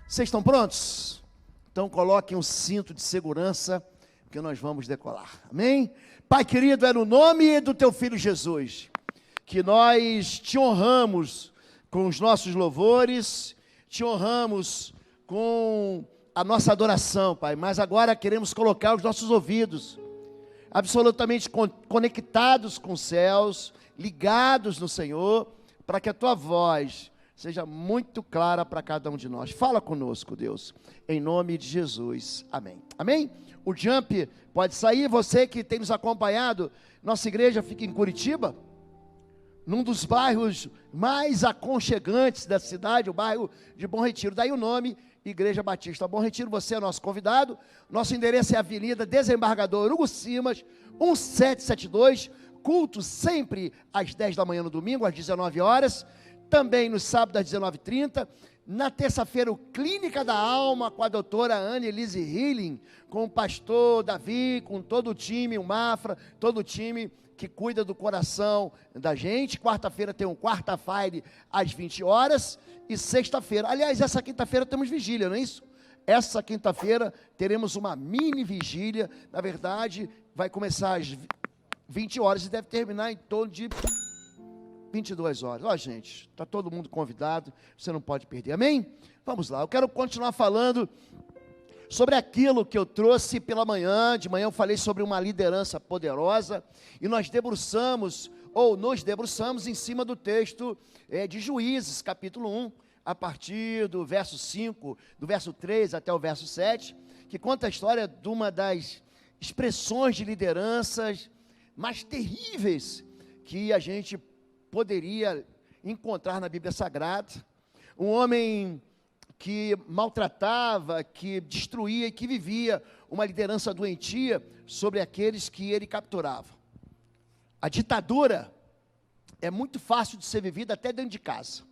Vocês estão prontos? Então coloquem um cinto de segurança, porque nós vamos decolar. Amém? Pai querido, é no nome do teu Filho Jesus, que nós te honramos com os nossos louvores, te honramos com a nossa adoração, Pai. Mas agora queremos colocar os nossos ouvidos absolutamente conectados com os céus, ligados no Senhor, para que a tua voz seja muito clara para cada um de nós. Fala conosco, Deus, em nome de Jesus. Amém. Amém? O jump pode sair. Você que tem nos acompanhado, nossa igreja fica em Curitiba, num dos bairros mais aconchegantes da cidade, o bairro de Bom Retiro. Daí o nome, Igreja Batista Bom Retiro. Você é nosso convidado. Nosso endereço é Avenida Desembargador Hugo Simas, 1772. Culto sempre às 10 da manhã no domingo, às 19 horas. Também no sábado às 19h30. Na terça-feira, o Clínica da Alma, com a doutora Anne-Elise Healing, com o pastor Davi, com todo o time, o Mafra, todo o time que cuida do coração da gente. Quarta-feira tem um quarta-feira às 20 horas. E sexta-feira, aliás, essa quinta-feira temos vigília, não é isso? Essa quinta-feira teremos uma mini vigília. Na verdade, vai começar às 20 horas e deve terminar em torno de 22 horas. Ó, gente, está todo mundo convidado, você não pode perder, amém? Vamos lá, eu quero continuar falando sobre aquilo que eu trouxe pela manhã. De manhã eu falei sobre uma liderança poderosa, e nós nos debruçamos em cima do texto de Juízes, capítulo 1, a partir do verso 5, do verso 3 até o verso 7, que conta a história de uma das expressões de lideranças mais terríveis que a gente poderia encontrar na Bíblia Sagrada. Um homem que maltratava, que destruía e que vivia uma liderança doentia sobre aqueles que ele capturava. A ditadura é muito fácil de ser vivida até dentro de casa.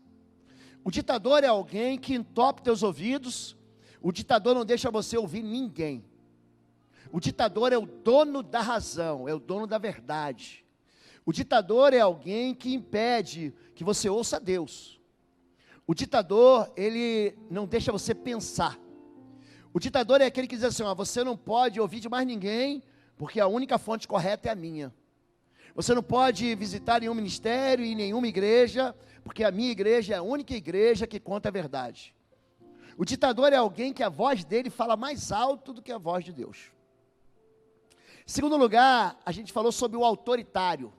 O ditador é alguém que entope teus ouvidos. O ditador não deixa você ouvir ninguém. O ditador é o dono da razão, é o dono da verdade. O ditador é alguém que impede que você ouça Deus. O ditador, ele não deixa você pensar. O ditador é aquele que diz assim, você não pode ouvir de mais ninguém, porque a única fonte correta é a minha. Você não pode visitar nenhum ministério e nenhuma igreja, porque a minha igreja é a única igreja que conta a verdade. O ditador é alguém que a voz dele fala mais alto do que a voz de Deus. Em segundo lugar, a gente falou sobre o autoritário.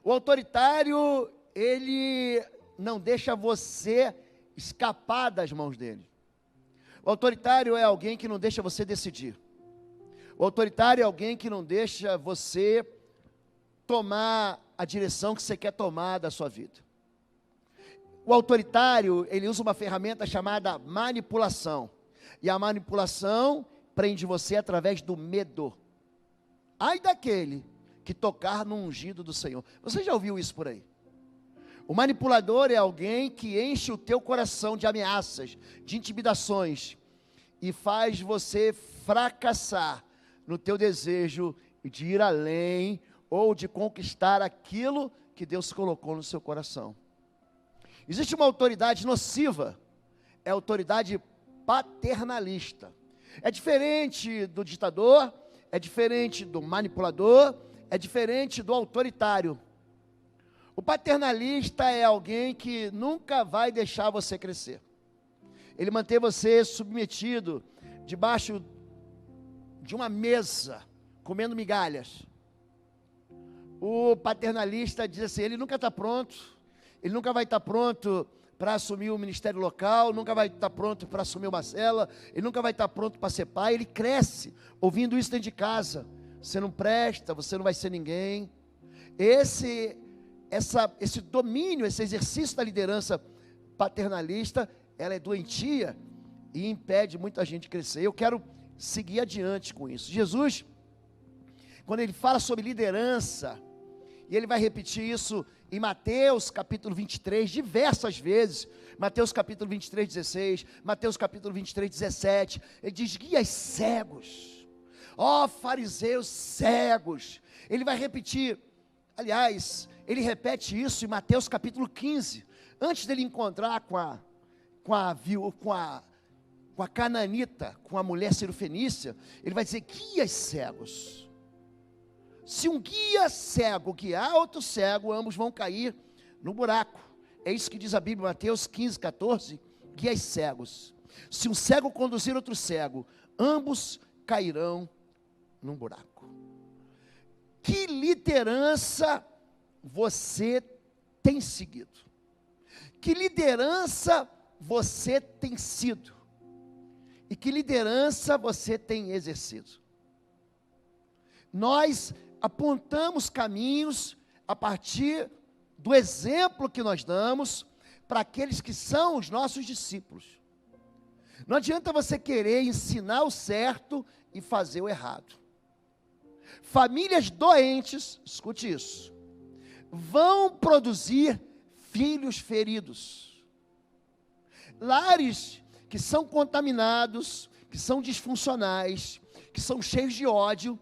O autoritário, ele não deixa você escapar das mãos dele. O autoritário é alguém que não deixa você decidir. O autoritário é alguém que não deixa você tomar a direção que você quer tomar da sua vida. O autoritário, ele usa uma ferramenta chamada manipulação. E a manipulação prende você através do medo. Ai daquele que tocar no ungido do Senhor. Você já ouviu isso por aí? O manipulador é alguém que enche o teu coração de ameaças, de intimidações, e faz você fracassar no teu desejo de ir além, ou de conquistar aquilo que Deus colocou no seu coração. Existe uma autoridade nociva, é a autoridade paternalista. É diferente do ditador, é diferente do manipulador, é diferente do autoritário. O paternalista é alguém que nunca vai deixar você crescer. Ele mantém você submetido debaixo de uma mesa, comendo migalhas. O paternalista diz assim, ele nunca está pronto, ele nunca vai estar pronto para assumir o ministério local, nunca vai estar pronto para assumir uma cela, ele nunca vai estar pronto para ser pai. Ele cresce ouvindo isso dentro de casa. Você não presta, você não vai ser ninguém. Esse domínio, esse exercício da liderança paternalista, ela é doentia e impede muita gente de crescer. Eu quero seguir adiante com isso. Jesus, quando ele fala sobre liderança, e ele vai repetir isso em Mateus capítulo 23, diversas vezes, Mateus capítulo 23, 16, Mateus capítulo 23, 17, ele diz, guias cegos, ó fariseus cegos. Ele vai repetir, aliás, ele repete isso em Mateus capítulo 15, antes dele encontrar com a com a cananita, com a mulher cirofenícia, ele vai dizer: guias cegos. Se um guia cego guiar outro cego, ambos vão cair no buraco. É isso que diz a Bíblia, Mateus 15, 14, guias cegos. Se um cego conduzir outro cego, ambos cairão num buraco. Que liderança você tem seguido? Que liderança você tem sido? E que liderança você tem exercido? Nós apontamos caminhos a partir do exemplo que nós damos para aqueles que são os nossos discípulos. Não adianta você querer ensinar o certo e fazer o errado. Famílias doentes, escute isso, vão produzir filhos feridos. Lares que são contaminados, que são disfuncionais, que são cheios de ódio,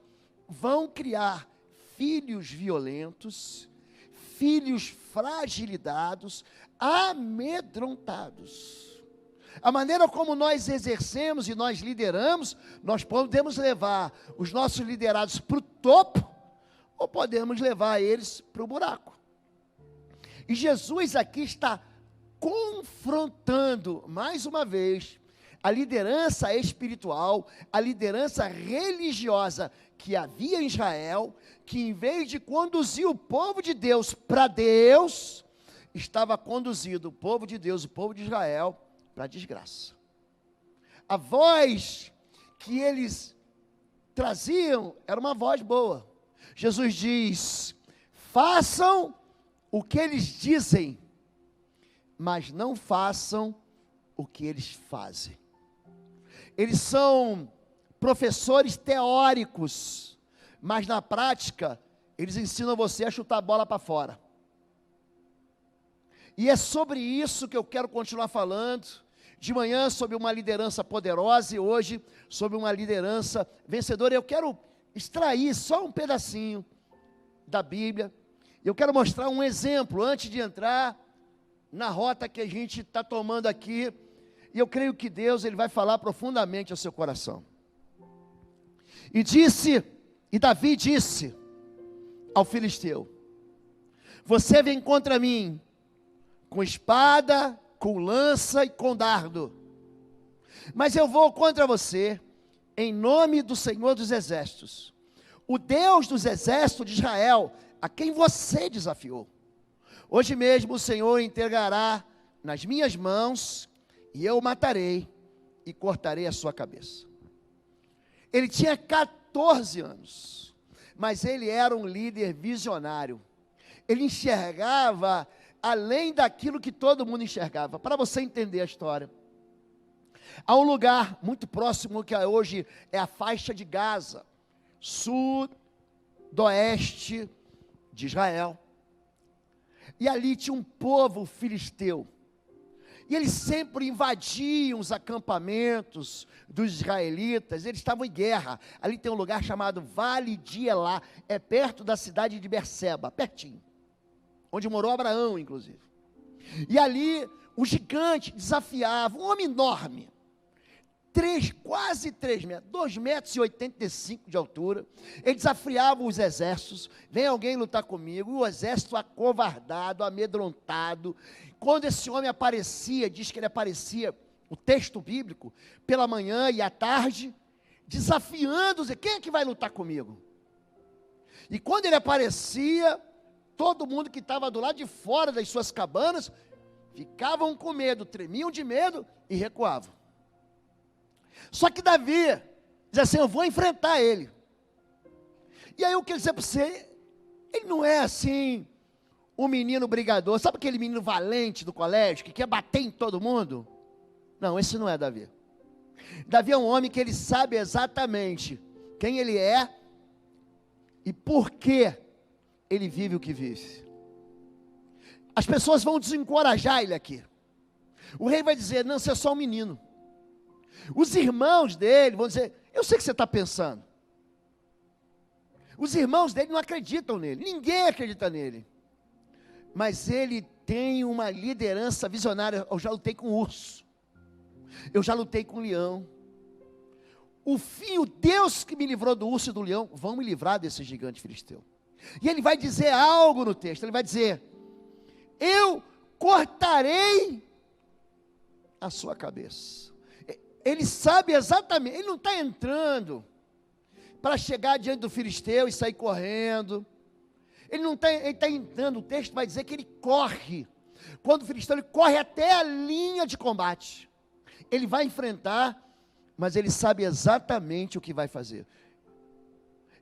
vão criar filhos violentos, filhos fragilizados, amedrontados. A maneira como nós exercemos e nós lideramos, nós podemos levar os nossos liderados para o topo, ou podemos levar eles para o buraco. E Jesus aqui está confrontando, mais uma vez, a liderança espiritual, a liderança religiosa que havia em Israel, que em vez de conduzir o povo de Deus para Deus, estava conduzindo o povo de Deus, o povo de Israel, para a desgraça. A voz que eles traziam era uma voz boa. Jesus diz: façam o que eles dizem, mas não façam o que eles fazem. Eles são professores teóricos, mas na prática, eles ensinam você a chutar a bola para fora. E é sobre isso que eu quero continuar falando. De manhã sobre uma liderança poderosa e hoje sobre uma liderança vencedora. Eu quero extrair só um pedacinho da Bíblia. Eu quero mostrar um exemplo antes de entrar na rota que a gente está tomando aqui. E eu creio que Deus ele vai falar profundamente ao seu coração. E Davi disse ao filisteu: você vem contra mim com espada, com lança e com dardo, mas eu vou contra você em nome do Senhor dos Exércitos, o Deus dos exércitos de Israel, a quem você desafiou. Hoje mesmo o Senhor entregará nas minhas mãos, e eu o matarei e cortarei a sua cabeça. Ele tinha 14 anos, mas ele era um líder visionário. Ele enxergava além daquilo que todo mundo enxergava. Para você entender a história, há um lugar muito próximo que hoje é a faixa de Gaza, sudoeste de Israel, e ali tinha um povo filisteu, e eles sempre invadiam os acampamentos dos israelitas. Eles estavam em guerra. Ali tem um lugar chamado Vale de Elá, é perto da cidade de Berseba, pertinho, onde morou Abraão, inclusive. E ali, o gigante desafiava, um homem enorme, quase 3 metros, 2,85 metros de altura. Ele desafiava os exércitos: vem alguém lutar comigo. E o exército acovardado, amedrontado. Quando esse homem aparecia, diz que ele aparecia, o texto bíblico, pela manhã e à tarde, desafiando, quem é que vai lutar comigo? E quando ele aparecia, todo mundo que estava do lado de fora das suas cabanas, ficavam com medo, tremiam de medo e recuavam. Só que Davi diz assim: eu vou enfrentar ele. E aí eu quero dizer para você, ele não é assim um menino brigador, sabe aquele menino valente do colégio, que quer bater em todo mundo? Não, esse não é Davi. Davi é um homem que ele sabe exatamente quem ele é e por que ele vive o que vive. As pessoas vão desencorajar ele aqui. O rei vai dizer: não, você é só um menino. Os irmãos dele vão dizer: eu sei o que você está pensando. Os irmãos dele não acreditam nele, ninguém acredita nele. Mas ele tem uma liderança visionária. Eu já lutei com um urso. Eu já lutei com o leão. O Deus que me livrou do urso e do leão, vão me livrar desse gigante filisteu. E ele vai dizer algo no texto, ele vai dizer: eu cortarei a sua cabeça. Ele sabe exatamente, ele não está entrando para chegar diante do filisteu e sair correndo. Ele está entrando, o texto vai dizer que ele corre. Quando o filisteu, ele corre até a linha de combate. Ele vai enfrentar, mas ele sabe exatamente o que vai fazer.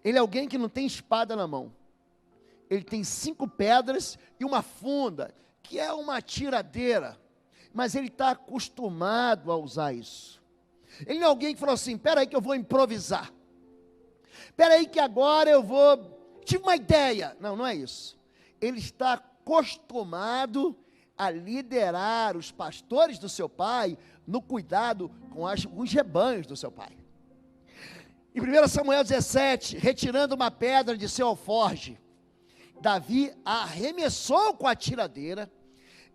Ele é alguém que não tem espada na mão. Ele tem 5 pedras e uma funda, que é uma tiradeira. Mas ele está acostumado a usar isso. Ele não é alguém que falou assim: espera aí que eu vou improvisar. Espera aí que agora eu vou... tive uma ideia. Não, não é isso. Ele está acostumado a liderar os pastores do seu pai no cuidado com os rebanhos do seu pai. Em 1 Samuel 17, retirando uma pedra de seu alforje, Davi a arremessou com a tiradeira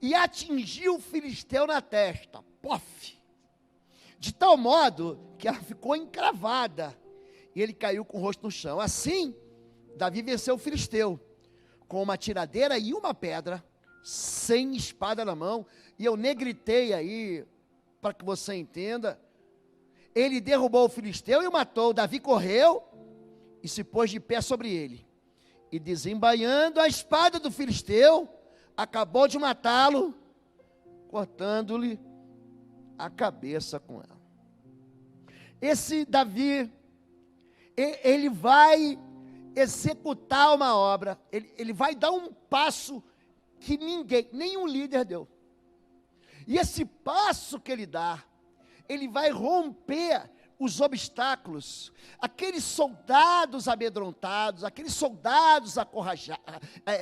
e atingiu o filisteu na testa, pof, de tal modo que ela ficou encravada e ele caiu com o rosto no chão. Assim, Davi venceu o filisteu com uma tiradeira e uma pedra, sem espada na mão. E eu negritei aí, para que você entenda. Ele derrubou o filisteu e o matou. Davi correu e se pôs de pé sobre ele, e desembainhando a espada do filisteu, acabou de matá-lo, cortando-lhe a cabeça com ela. Esse Davi, ele vai executar uma obra, ele vai dar um passo que nenhum líder deu. E esse passo que ele dá, ele vai romper os obstáculos. Aqueles soldados amedrontados, aqueles soldados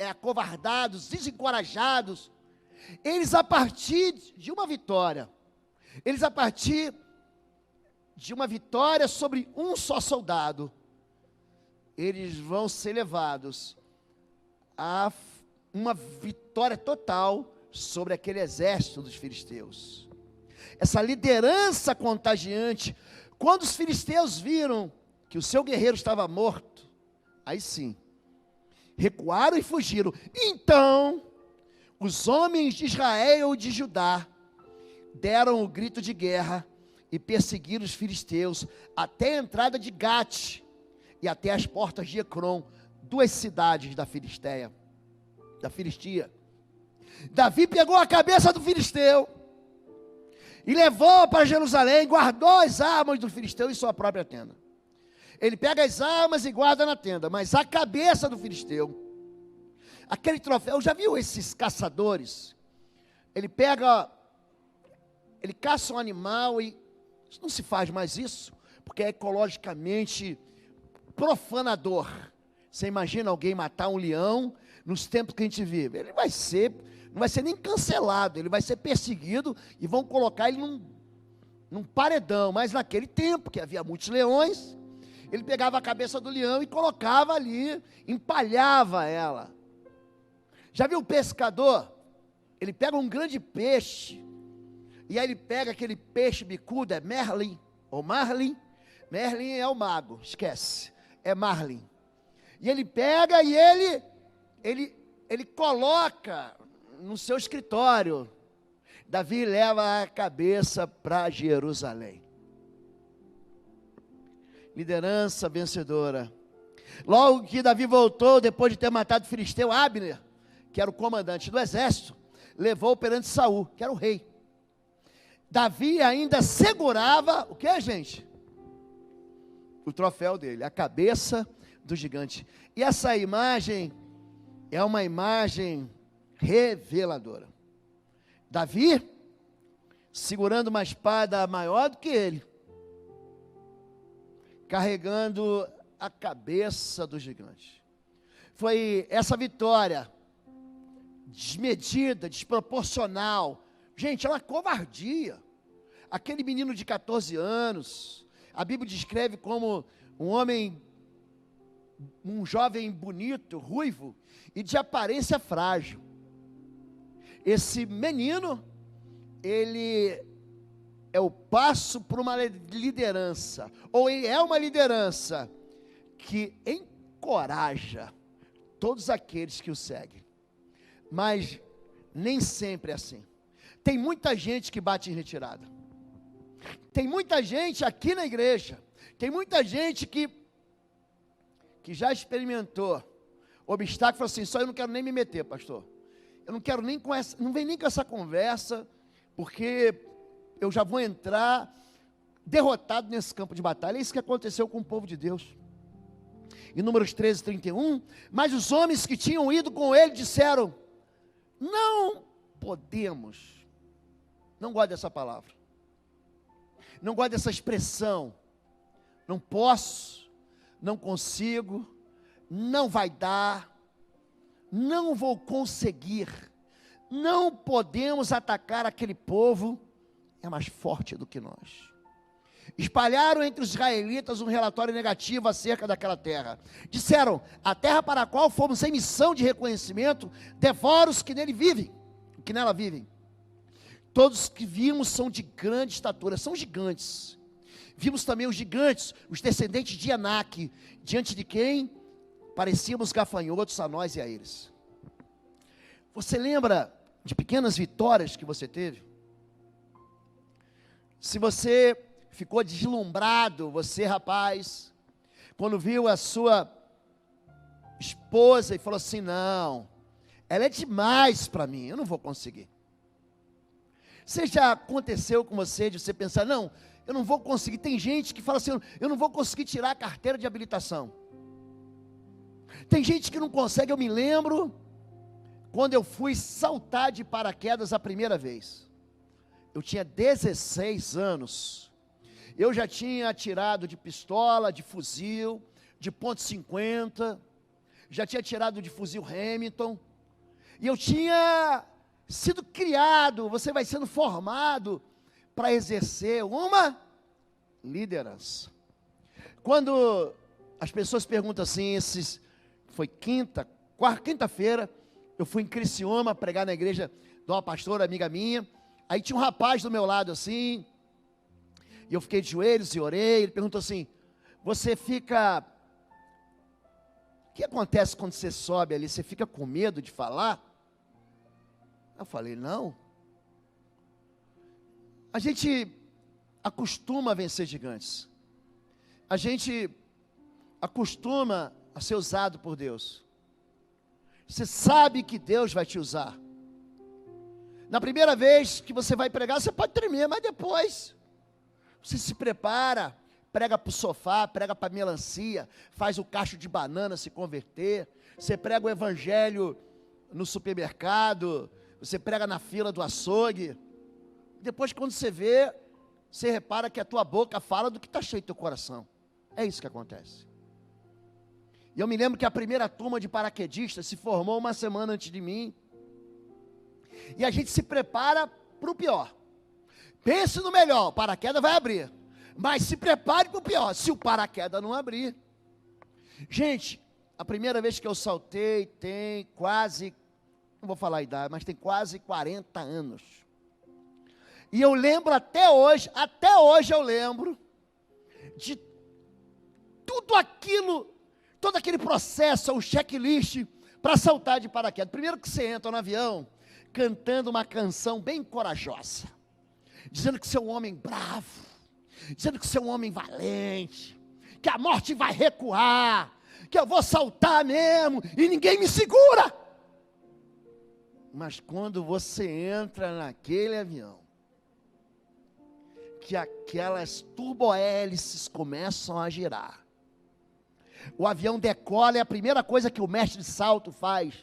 acovardados, desencorajados, eles, a partir de uma vitória, sobre um só soldado, eles vão ser levados a uma vitória total sobre aquele exército dos filisteus. Essa liderança contagiante, quando os filisteus viram que o seu guerreiro estava morto, aí sim, recuaram e fugiram. Então, os homens de Israel e de Judá deram o grito de guerra e perseguiram os filisteus até a entrada de Gate e até as portas de Ecrom, 2 cidades da Filistia. Davi pegou a cabeça do filisteu e levou para Jerusalém, guardou as armas do filisteu em sua própria tenda. Ele pega as armas e guarda na tenda, mas a cabeça do filisteu, aquele troféu, já viu esses caçadores? Ele caça um animal e não se faz mais isso, porque é ecologicamente profanador. Você imagina alguém matar um leão nos tempos que a gente vive? Ele não vai ser nem cancelado, ele vai ser perseguido e vão colocar ele num paredão. Mas naquele tempo, que havia muitos leões, ele pegava a cabeça do leão e colocava ali, empalhava ela. Já viu o pescador? Ele pega um grande peixe, e aí ele pega aquele peixe bicudo, é Merlin, ou Marlin. Merlin é o mago, esquece, é Marlin. E ele pega e ele coloca no seu escritório. Davi leva a cabeça para Jerusalém. Liderança vencedora. Logo que Davi voltou, depois de ter matado o filisteu, Abner, que era o comandante do exército, levou perante Saul, que era o rei. Davi ainda segurava, o que, gente? O troféu dele, a cabeça do gigante. E essa imagem é uma imagem reveladora. Davi segurando uma espada maior do que ele, carregando a cabeça do gigante. Foi essa vitória desmedida, desproporcional. Gente, é uma covardia. Aquele menino de 14 anos, a Bíblia descreve como um jovem bonito, ruivo e de aparência frágil. Esse menino, ele é o passo para uma liderança, ou é uma liderança que encoraja todos aqueles que o seguem. Mas nem sempre é assim. Tem muita gente que bate em retirada. Tem muita gente aqui na igreja, tem muita gente que já experimentou obstáculo e falou assim: só eu não quero nem me meter, pastor. Eu não quero nem com essa, não vem nem com essa conversa, porque eu já vou entrar derrotado nesse campo de batalha. É isso que aconteceu com o povo de Deus. Em Números 13, 31, mas os homens que tinham ido com ele disseram: não podemos. Não gosto dessa palavra. Não gosto dessa expressão. Não posso, não consigo, não vai dar, não vou conseguir, não podemos atacar aquele povo, é mais forte do que nós. Espalharam entre os israelitas um relatório negativo acerca daquela terra. Disseram: a terra para a qual fomos em missão de reconhecimento devora os que nele vivem, que nela vivem. Todos que vimos são de grande estatura, são gigantes. Vimos também os gigantes, os descendentes de Anak, diante de quem parecíamos gafanhotos a nós e a eles. Você lembra de pequenas vitórias que você teve? Se você ficou deslumbrado, você rapaz, quando viu a sua esposa e falou assim: não, ela é demais para mim, eu não vou conseguir. Você já aconteceu com você de você pensar: não, eu não vou conseguir? Tem gente que fala assim: eu não vou conseguir tirar a carteira de habilitação. Tem gente que não consegue. Eu me lembro quando eu fui saltar de paraquedas a primeira vez. Eu tinha 16 anos. Eu já tinha atirado de pistola, de fuzil, de .50, já tinha atirado de fuzil Remington, e eu tinha sido criado, você vai sendo formado para exercer uma liderança. Quando as pessoas perguntam assim, foi quinta-feira, eu fui em Criciúma pregar na igreja de uma pastora amiga minha, aí tinha um rapaz do meu lado assim, e eu fiquei de joelhos e orei. Ele perguntou assim: você fica, o que acontece quando você sobe ali? Você fica com medo de falar? Eu falei: não. A gente acostuma a vencer gigantes. A gente acostuma a ser usado por Deus. Você sabe que Deus vai te usar. Na primeira vez que você vai pregar, você pode tremer, mas depois você se prepara, prega para o sofá, prega para a melancia, faz o cacho de banana se converter, você prega o evangelho no supermercado, você prega na fila do açougue. Depois, quando você vê, você repara que a tua boca fala do que está cheio do teu coração. É isso que acontece. E eu me lembro que a primeira turma de paraquedistas se formou uma semana antes de mim. E a gente se prepara para o pior. Pense no melhor, o paraquedas vai abrir. Mas se prepare para o pior, se o paraquedas não abrir. Gente, a primeira vez que eu saltei tem quase, não vou falar a idade, mas tem quase 40 anos. E eu lembro até hoje eu lembro de tudo aquilo, todo aquele processo, o checklist para saltar de paraquedas. Primeiro que você entra no avião cantando uma canção bem corajosa, dizendo que você é um homem bravo, dizendo que você é um homem valente, que a morte vai recuar, que eu vou saltar mesmo e ninguém me segura. Mas quando você entra naquele avião, que aquelas turbohélices começam a girar, o avião decola e a primeira coisa que o mestre de salto faz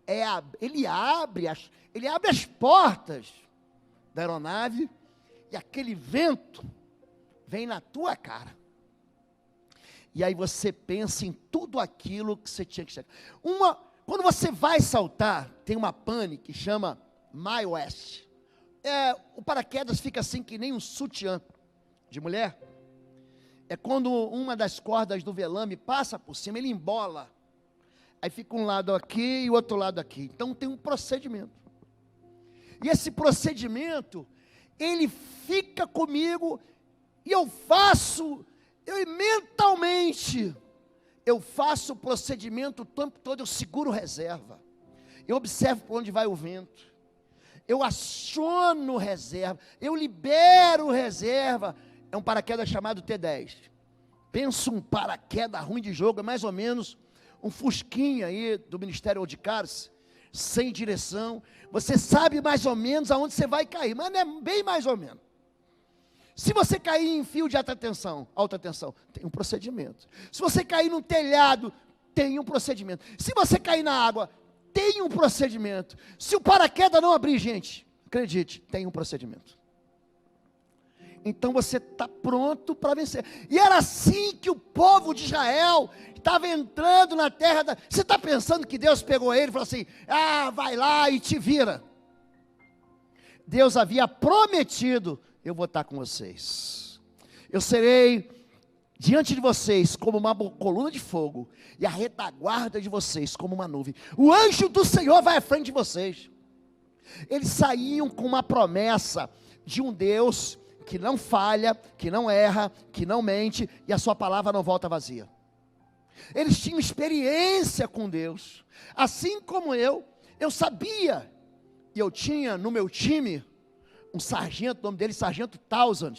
é ele abre as portas da aeronave e aquele vento vem na tua cara. E aí você pensa em tudo aquilo que você tinha que chegar. Quando você vai saltar, tem uma pane que chama My West. O paraquedas fica assim que nem um sutiã de mulher. É quando uma das cordas do velame passa por cima, ele embola. Aí fica um lado aqui e o outro lado aqui. Então tem um procedimento. E esse procedimento, Ele fica comigo e mentalmente, eu faço o procedimento o tempo todo, eu seguro reserva. Eu observo por onde vai o vento. Eu aciono reserva. Eu libero reserva. É um paraquedas chamado T10. Pensa um paraquedas ruim de jogo, é mais ou menos um fusquinha aí do Ministério de Cars, sem direção. Você sabe mais ou menos aonde você vai cair, mas não é bem mais ou menos. Se você cair em fio de alta tensão, tem um procedimento. Se você cair num telhado, tem um procedimento. Se você cair na água, tem um procedimento. Se o paraquedas não abrir, gente, acredite, tem um procedimento. Então você está pronto para vencer. E era assim que o povo de Israel estava entrando na terra. Você está pensando que Deus pegou ele e falou assim: vai lá e te vira. Deus havia prometido: eu vou estar com vocês. Eu serei diante de vocês como uma coluna de fogo, e a retaguarda de vocês como uma nuvem. O anjo do Senhor vai à frente de vocês. Eles saíam com uma promessa de um Deus que não falha, que não erra, que não mente, e a sua palavra não volta vazia. Eles tinham experiência com Deus, assim como eu sabia, e eu tinha no meu time um sargento, o nome dele Sargento Thousand.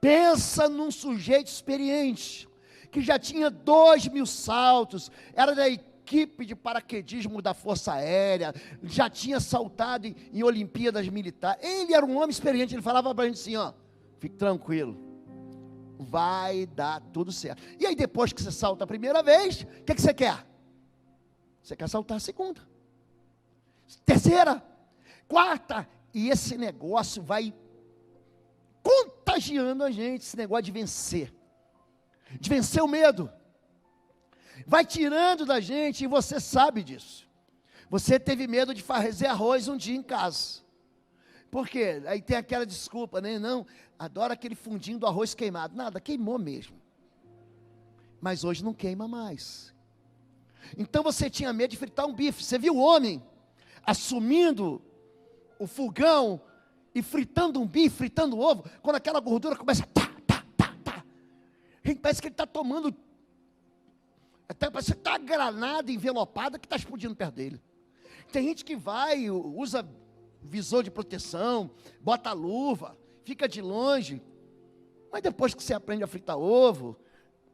Pensa num sujeito experiente, que já tinha 2.000 saltos, era da equipe de paraquedismo da Força Aérea, já tinha saltado em Olimpíadas Militares. Ele era um homem experiente, ele falava para a gente assim: fique tranquilo, vai dar tudo certo. E aí depois que você salta a primeira vez, o que você quer? Você quer saltar a segunda, terceira, quarta, e esse negócio vai contagiando a gente, esse negócio de vencer o medo, vai tirando da gente, e você sabe disso. Você teve medo de fazer arroz um dia em casa, por quê? Aí tem aquela desculpa, né? Não, adoro aquele fundinho do arroz queimado. Nada, queimou mesmo, mas hoje não queima mais. Então você tinha medo de fritar um bife. Você viu o homem assumindo o fogão e fritando um bife, fritando um ovo, quando aquela gordura começa gente, parece que ele está tomando, até parece que está a granada envelopada que está explodindo perto dele. Tem gente que vai, usa visor de proteção, bota a luva, fica de longe, mas depois que você aprende a fritar ovo,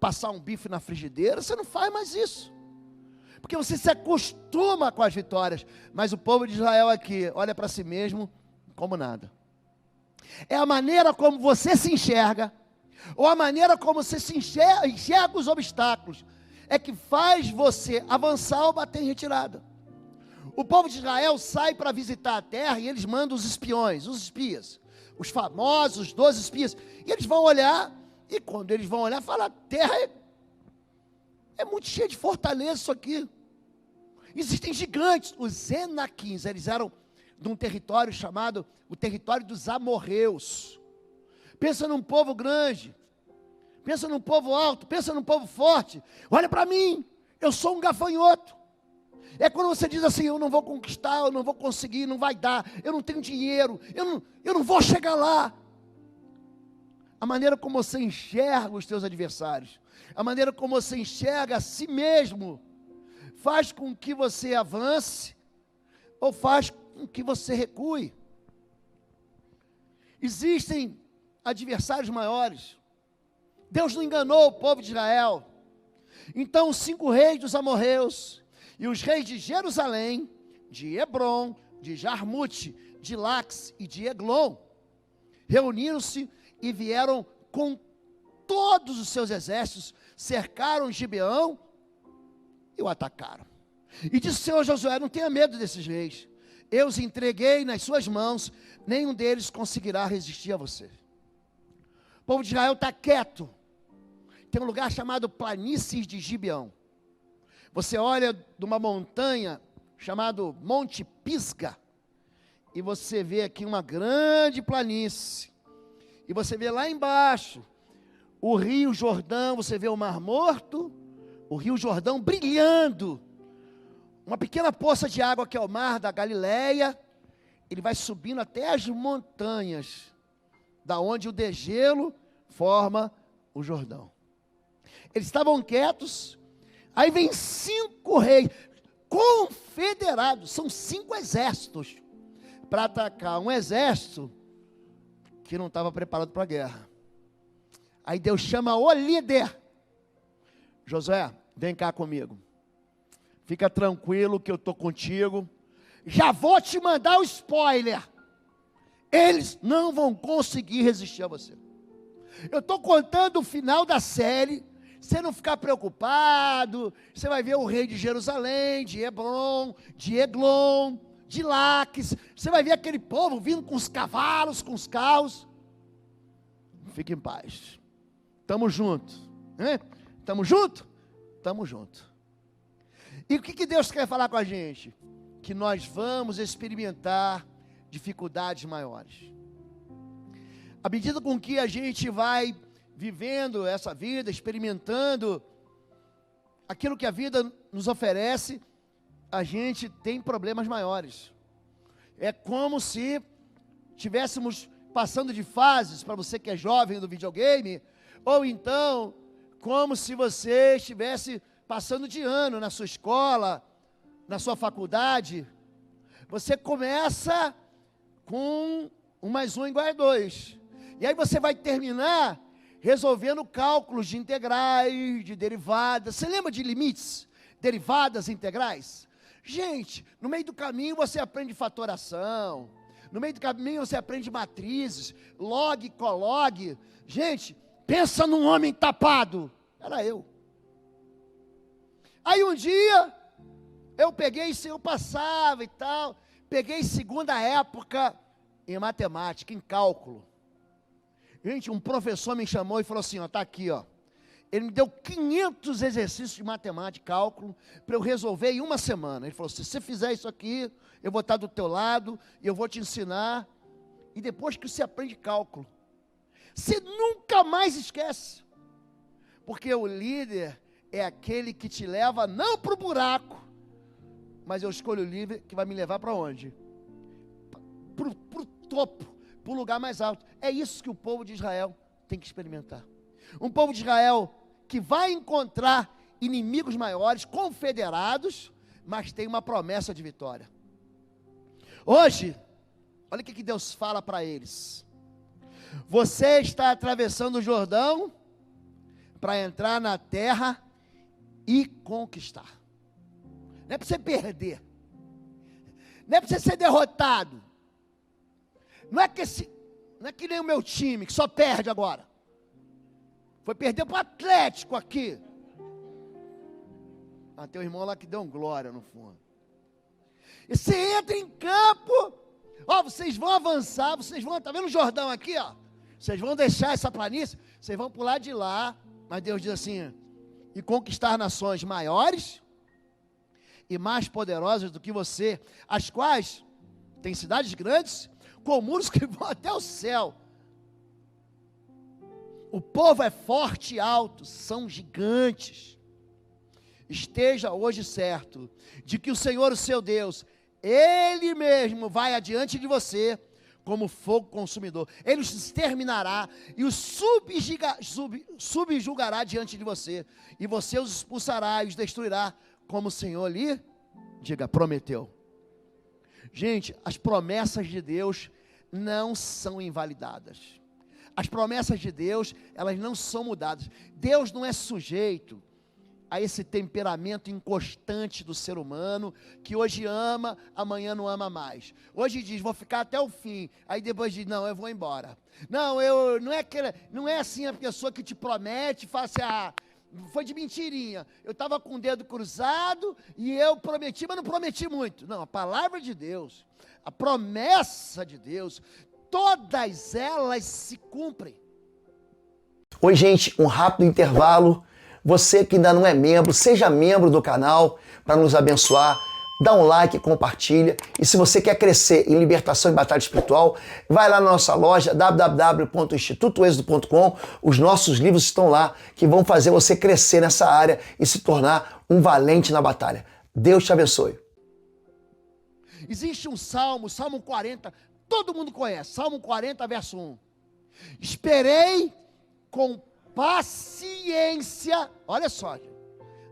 passar um bife na frigideira, você não faz mais isso, porque você se acostuma com as vitórias. Mas o povo de Israel aqui olha para si mesmo como nada. É a maneira como você se enxerga, ou a maneira como você se enxerga os obstáculos, é que faz você avançar ou bater em retirada. O povo de Israel sai para visitar a terra, e eles mandam os espiões, os espias, os famosos 12 espias, e eles vão olhar, e quando eles vão olhar, falam: a terra é muito cheia de fortaleza isso aqui, existem gigantes. Os Enaquins, eles eram de um território chamado o território dos amorreus. Pensa num povo grande, pensa num povo alto, pensa num povo forte. Olha para mim, eu sou um gafanhoto. É quando você diz assim: eu não vou conquistar, eu não vou conseguir, não vai dar, eu não tenho dinheiro, eu não vou chegar lá. A maneira como você enxerga os teus adversários, a maneira como você enxerga a si mesmo, faz com que você avance, ou faz com que você recue. Existem adversários maiores. Deus não enganou o povo de Israel. Então os 5 reis dos amorreus, e os reis de Jerusalém, de Hebron, de Jarmute, de Lax e de Eglon, reuniram-se e vieram com todos os seus exércitos, cercaram Gibeão e o atacaram. E disse o Senhor a Josué: não tenha medo desses reis, eu os entreguei nas suas mãos, nenhum deles conseguirá resistir a você. O povo de Israel está quieto. Tem um lugar chamado Planícies de Gibeão. Você olha de uma montanha chamado Monte Pisga, e você vê aqui uma grande planície, e você vê lá embaixo o Rio Jordão, você vê o Mar Morto, o Rio Jordão brilhando, uma pequena poça de água que é o Mar da Galileia, ele vai subindo até as montanhas, da onde o degelo forma o Jordão. Eles estavam quietos, aí vem 5 reis, confederados, são 5 exércitos, para atacar um exército que não estava preparado para a guerra. Aí Deus chama o líder, Josué, vem cá comigo, fica tranquilo que eu estou contigo, já vou te mandar o spoiler, eles não vão conseguir resistir a você. Eu estou contando o final da série, você não ficar preocupado, você vai ver o rei de Jerusalém, de Hebron, de Eglon, de Laques, você vai ver aquele povo vindo com os cavalos, com os carros. Fique em paz, estamos juntos, estamos juntos? Estamos juntos. E o que Deus quer falar com a gente? Que nós vamos experimentar dificuldades maiores. À medida com que a gente vai vivendo essa vida, experimentando aquilo que a vida nos oferece, a gente tem problemas maiores. É como se estivéssemos passando de fases, para você que é jovem do videogame, ou então, como se você estivesse passando de ano na sua escola, na sua faculdade. Você começa com 1 mais 1 igual a 2, e aí você vai terminar resolvendo cálculos de integrais, de derivadas. Você lembra de limites, derivadas, integrais? Gente, no meio do caminho você aprende fatoração, no meio do caminho você aprende matrizes, log, colog. Gente, pensa num homem tapado, era eu. Aí um dia, eu passava e tal, peguei segunda época em matemática, em cálculo. Gente, um professor me chamou e falou assim, ó, tá aqui, ó. Ele me deu 500 exercícios de matemática e cálculo para eu resolver em 1 semana. Ele falou, se você fizer isso aqui, eu vou estar do teu lado e eu vou te ensinar. E depois que você aprende cálculo, você nunca mais esquece. Porque o líder é aquele que te leva não para o buraco, mas eu escolho o líder que vai me levar para onde? Para o topo, para o lugar mais alto. É isso que o povo de Israel tem que experimentar. Um povo de Israel que vai encontrar inimigos maiores, confederados, mas tem uma promessa de vitória. Hoje, olha o que Deus fala para eles. Você está atravessando o Jordão para entrar na terra e conquistar. Não é para você perder. Não é para você ser derrotado. Não é que nem o meu time, que só perde agora. Foi perder para o Atlético aqui. Tem um irmão lá que deu um glória no fundo. E você entra em campo, ó, vocês vão avançar, tá vendo o Jordão aqui, ó? Vocês vão deixar essa planície, vocês vão pular de lá, mas Deus diz assim, e conquistar nações maiores e mais poderosas do que você, as quais tem cidades grandes, com muros que vão até o céu. O povo é forte e alto, são gigantes. Esteja hoje certo de que o Senhor, o seu Deus, Ele mesmo vai adiante de você como fogo consumidor. Ele os exterminará e os subjugará diante de você. E você os expulsará e os destruirá, como o Senhor lhe, diga, prometeu. Gente, as promessas de Deus não são invalidadas. As promessas de Deus, elas não são mudadas. Deus não é sujeito a esse temperamento inconstante do ser humano, que hoje ama, amanhã não ama mais. Hoje diz, vou ficar até o fim, aí depois diz, não, eu vou embora. Não, não é assim a pessoa que te promete, fala assim, foi de mentirinha. Eu estava com o dedo cruzado e eu prometi, mas não prometi muito. Não, a palavra de Deus, a promessa de Deus, todas elas se cumprem. Oi, gente, um rápido intervalo. Você que ainda não é membro, seja membro do canal para nos abençoar. Dá um like, compartilha. E se você quer crescer em libertação e batalha espiritual, vai lá na nossa loja www.institutoexodo.com. Os nossos livros estão lá que vão fazer você crescer nessa área e se tornar um valente na batalha. Deus te abençoe. Existe um salmo, Salmo 40, todo mundo conhece, Salmo 40, verso 1. Esperei com paciência, olha só,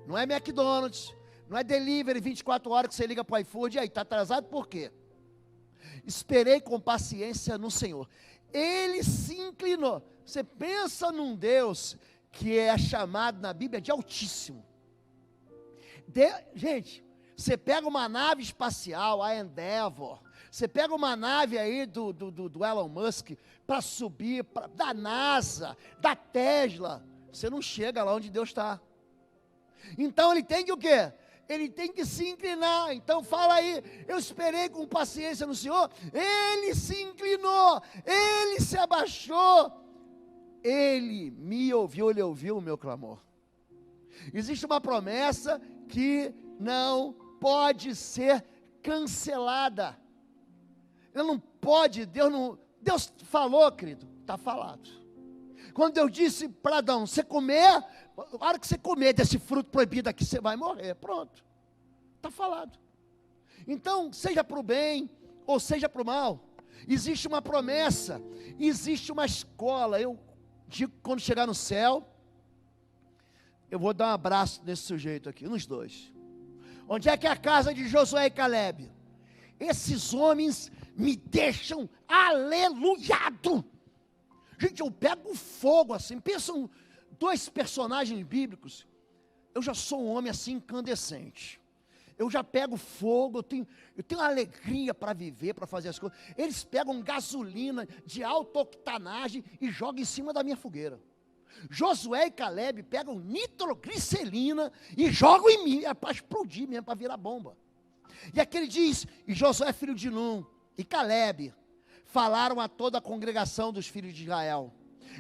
não é McDonald's, não é delivery 24 horas que você liga para o iFood, e aí, está atrasado por quê? Esperei com paciência no Senhor. Ele se inclinou. Você pensa num Deus que é chamado na Bíblia de Altíssimo. Gente, você pega uma nave espacial, a Endeavor, você pega uma nave aí do Elon Musk para subir, da NASA, da Tesla, você não chega lá onde Deus está. Então ele tem que o quê? Ele tem que se inclinar. Então fala aí, eu esperei com paciência no Senhor, ele se inclinou, ele se abaixou, ele me ouviu, ele ouviu o meu clamor. Existe uma promessa que não pode ser cancelada. Ela não pode, Deus falou, querido, está falado. Quando Deus disse para Adão, você comer, a hora que você comer desse fruto proibido aqui, você vai morrer, pronto, está falado. Então, seja para o bem, ou seja para o mal, existe uma promessa, existe uma escola. Eu digo que quando chegar no céu, eu vou dar um abraço nesse sujeito aqui, nos dois. Onde é que é a casa de Josué e Calebe? Esses homens me deixam aleluiado. Gente, eu pego fogo assim, pensam dois personagens bíblicos, eu já sou um homem assim incandescente. Eu já pego fogo, eu tenho alegria para viver, para fazer as coisas. Eles pegam gasolina de alta octanagem e jogam em cima da minha fogueira. Josué e Calebe pegam nitroglicerina e jogam em mim, é para explodir mesmo, para virar bomba. E aqui ele diz, e Josué filho de Num e Calebe falaram a toda a congregação dos filhos de Israel,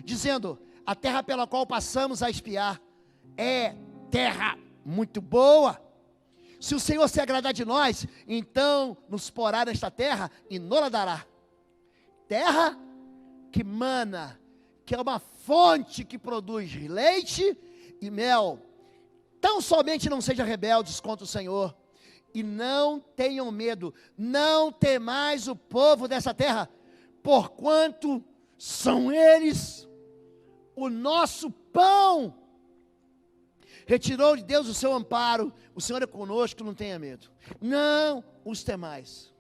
dizendo, a terra pela qual passamos a espiar é terra muito boa. Se o Senhor se agradar de nós, então nos porá nesta terra e nos dará. Terra que mana, que é uma fonte que produz leite e mel. Tão somente não sejam rebeldes contra o Senhor, e não tenham medo, não temais o povo dessa terra, porquanto são eles o nosso pão. Retirou de Deus o seu amparo, o Senhor é conosco, não tenha medo, não os temais.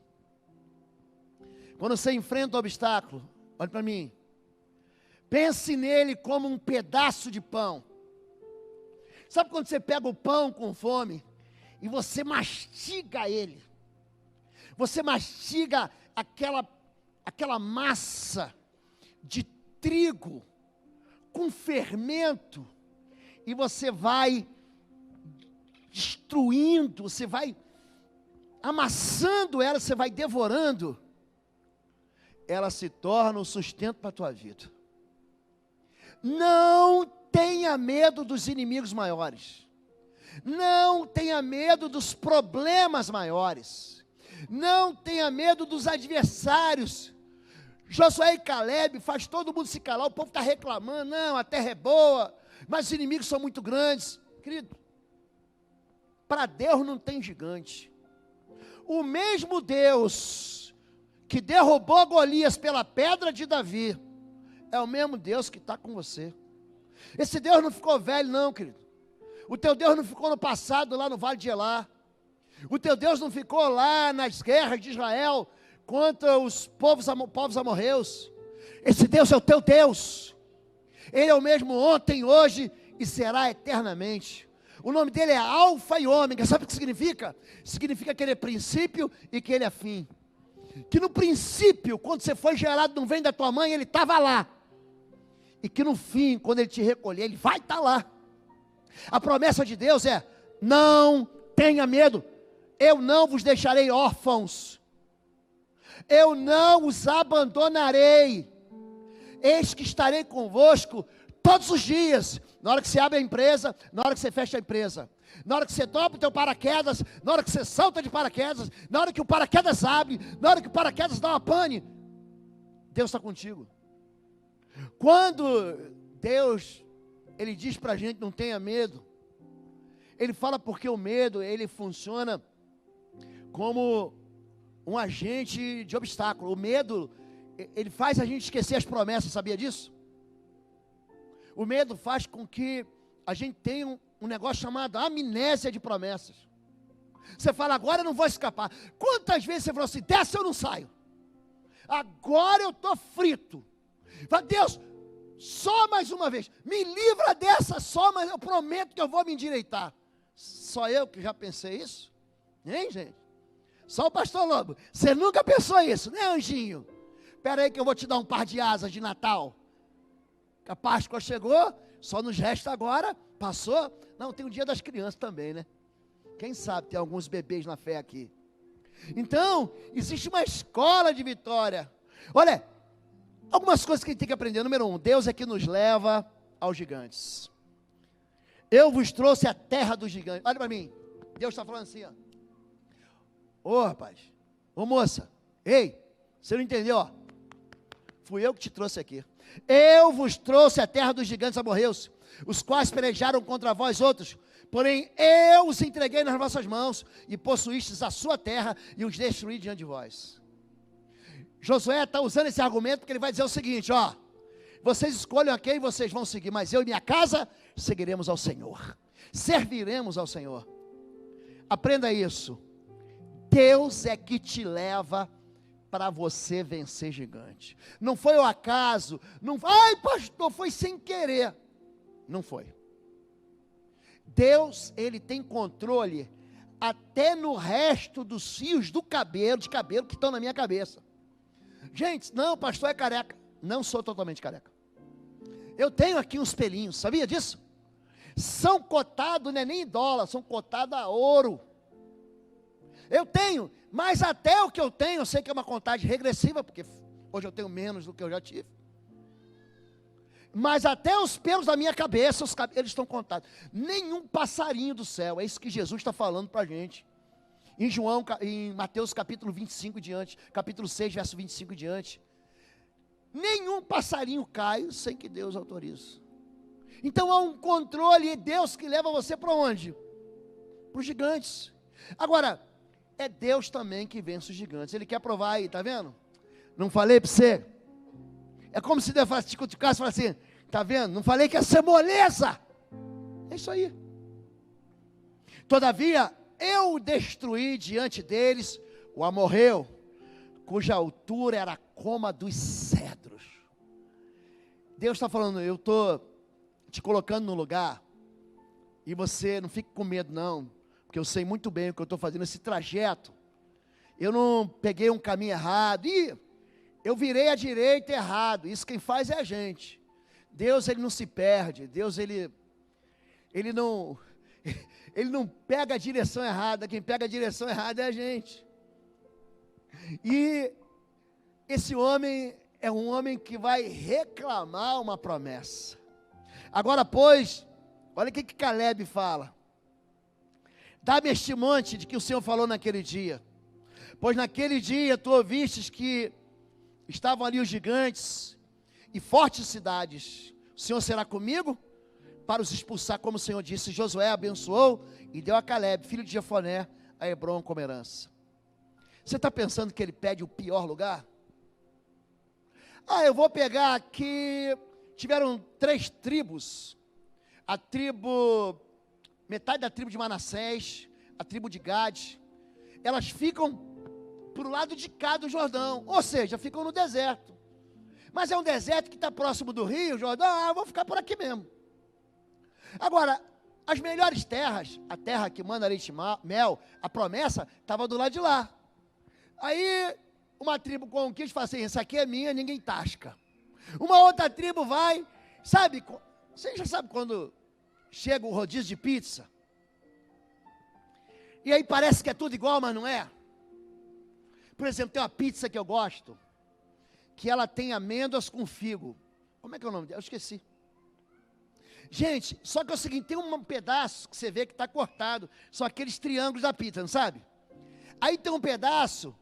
Quando você enfrenta o obstáculo, olha para mim, pense nele como um pedaço de pão. Sabe quando você pega o pão com fome e você mastiga ele? Você mastiga aquela massa de trigo com fermento e você vai destruindo, você vai amassando ela, você vai devorando. Ela se torna um sustento para a tua vida. Não tenha medo dos inimigos maiores. Não tenha medo dos problemas maiores. Não tenha medo dos adversários. Josué e Calebe faz todo mundo se calar. O povo está reclamando, não, a terra é boa, mas os inimigos são muito grandes. Querido, para Deus não tem gigante. O mesmo Deus que derrubou Golias pela pedra de Davi, é o mesmo Deus que está com você. Esse Deus não ficou velho não, querido. O teu Deus não ficou no passado lá no Vale de Elá. O teu Deus não ficou lá nas guerras de Israel contra os povos amorreus. Esse Deus é o teu Deus. Ele é o mesmo ontem, hoje e será eternamente. O nome dele é Alfa e Ômega. Sabe o que significa? Significa que ele é princípio e que ele é fim. Que no princípio, quando você foi gerado no ventre da tua mãe, ele estava lá. E que no fim, quando ele te recolher, ele vai estar lá. A promessa de Deus é, não tenha medo. Eu não vos deixarei órfãos. Eu não os abandonarei. Eis que estarei convosco todos os dias. Na hora que você abre a empresa, na hora que você fecha a empresa. Na hora que você dobra o teu paraquedas, na hora que você salta de paraquedas, na hora que o paraquedas abre, na hora que o paraquedas dá uma pane, Deus está contigo. Quando Deus, Ele diz para a gente, não tenha medo, Ele fala porque o medo, ele funciona como um agente de obstáculo. O medo, ele faz a gente esquecer as promessas, sabia disso? O medo faz com que a gente tenha um negócio chamado amnésia de promessas. Você fala, agora eu não vou escapar. Quantas vezes você falou assim, dessa eu não saio. Agora eu estou frito. Fala, Deus, só mais uma vez, me livra dessa só, mas eu prometo que eu vou me endireitar. Só eu que já pensei isso? Hein, gente? Só o pastor Lobo. Você nunca pensou isso, né, anjinho? Espera aí que eu vou te dar um par de asas de Natal. A Páscoa chegou, só nos resta agora, passou. Não, tem o dia das crianças também, né? Quem sabe tem alguns bebês na fé aqui. Então, existe uma escola de vitória. Olha, algumas coisas que a gente tem que aprender. Número 1, Deus é que nos leva aos gigantes. Eu vos trouxe a terra dos gigantes. Olha para mim, Deus está falando assim, ó. Ô rapaz, ô moça, ei, você não entendeu, ó. Fui eu que te trouxe aqui. Eu vos trouxe a terra dos gigantes amorreus, os quais pelejaram contra vós outros. Porém, eu os entreguei nas vossas mãos, e possuístes a sua terra, e os destruí diante de vós. Josué está usando esse argumento, porque ele vai dizer o seguinte, ó. Vocês escolham a quem vocês vão seguir, mas eu e minha casa seguiremos ao Senhor. Serviremos ao Senhor. Aprenda isso. Deus é que te leva para você vencer gigante. Não foi o acaso, não, ai pastor, foi sem querer. Não foi. Deus, ele tem controle até no resto dos fios do cabelo, de cabelo que estão na minha cabeça. Gente, não, pastor é careca. Não sou totalmente careca. Eu tenho aqui uns pelinhos, sabia disso? São cotados, não é nem em dólar, são cotados a ouro. Eu tenho, mas até o que eu tenho, eu sei que é uma contagem regressiva, porque hoje eu tenho menos do que eu já tive. Mas até os pelos da minha cabeça, eles estão contados. Nenhum passarinho do céu, é isso que Jesus está falando para a gente. Em Mateus capítulo 25 e diante, capítulo 6, verso 25 e diante. Nenhum passarinho cai sem que Deus autorize. Então há um controle, e Deus que leva você para onde? Para os gigantes. Agora, é Deus também que vence os gigantes. Ele quer provar aí, tá vendo? Não falei para você? É como se Deus te cutucasse e falasse assim, tá vendo? Não falei que ia ser moleza. É isso aí. Todavia, eu destruí diante deles o amorreu, cuja altura era como a dos cedros. Deus está falando, eu estou te colocando no lugar, e você não fique com medo não, porque eu sei muito bem o que eu estou fazendo, esse trajeto, eu não peguei um caminho errado, eu virei à direita errado, isso quem faz é a gente. Deus, ele não se perde, Deus, ele não pega a direção errada, quem pega a direção errada é a gente. E esse homem é um homem que vai reclamar uma promessa. Agora, pois, olha o que Caleb fala. Dá-me este monte de que o Senhor falou naquele dia. Pois naquele dia tu ouvistes que estavam ali os gigantes e fortes cidades. O Senhor será comigo para os expulsar, como o Senhor disse. Josué abençoou e deu a Caleb, filho de Jefoné, a Hebrom como herança. Você está pensando que ele pede o pior lugar? Eu vou pegar aqui, tiveram 3 tribos, metade da tribo de Manassés, a tribo de Gade, elas ficam para o lado de cá do Jordão, ou seja, ficam no deserto, mas é um deserto que está próximo do rio, Jordão, eu vou ficar por aqui mesmo. Agora, as melhores terras, a terra que manda leite e mel, a promessa, estava do lado de lá. Aí, uma tribo conquista e fala assim, essa aqui é minha, ninguém tasca. Uma outra tribo vai, sabe, você já sabe quando chega o rodízio de pizza? E aí parece que é tudo igual, mas não é. Por exemplo, tem uma pizza que eu gosto, que ela tem amêndoas com figo. Como é que é o nome dela? Eu esqueci. Gente, só que é o seguinte, tem um pedaço que você vê que está cortado, são aqueles triângulos da pizza, não sabe? Aí tem um pedaço,